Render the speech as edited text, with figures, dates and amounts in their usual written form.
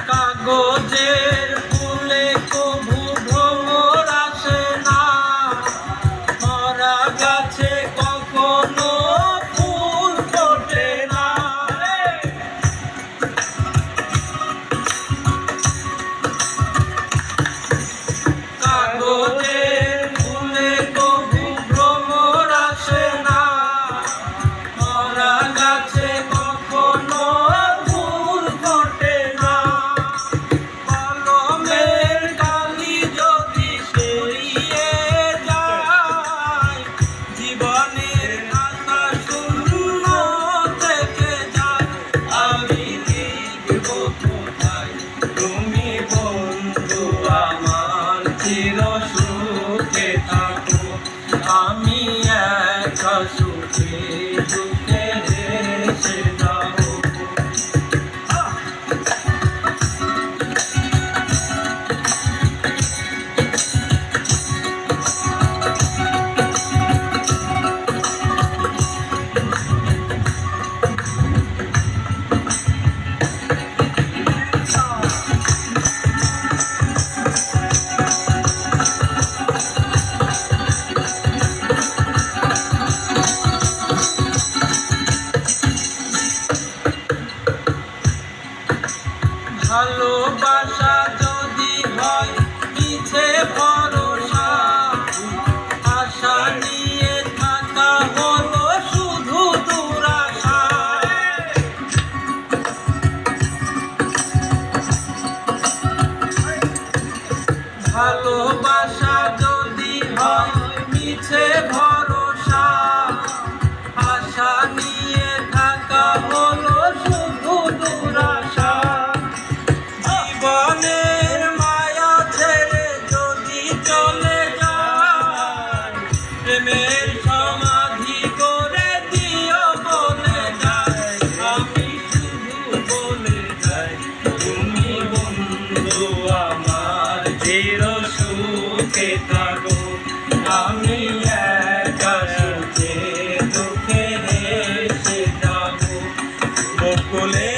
কাগজের ফুলে কভু ভ্রমর আসে না, মরা গাছে কখনো ফুল ফোটে না। কাগজের ফুলে কভু ভ্রমর আসে না, মরা গাছে কখনো ফুল ফোটে না। কলমের কালি যদি সরিয়ে যায়, জীবনের খাতা শূন্য থেকে যায়। আমি লিখব কোথায় তুমি বন্ধু আমার, চির সুখে থাকো আমি একা সুখে দুঃখে হেসে যাবো। ভালোবাসা যদি হয় মিছে ভরসা, আশা নিয়ে থাকা হলো শুধু দুরাশা। ভালোবাসা যদি হয় মিছে ভরসা, আশা নিয়ে থাকা হলো শুধু দুরাশা। জীবনের মায়া ছেড়ে যদি চলে যায়, প্রেমের সমাধি করে দিও বলে যায়। আমি শুধু বলে যাই তুমি বন্ধু আমার, চির সুখে থাকো আমি একা সুখে দুঃখে হেসে যাবো। বকুলে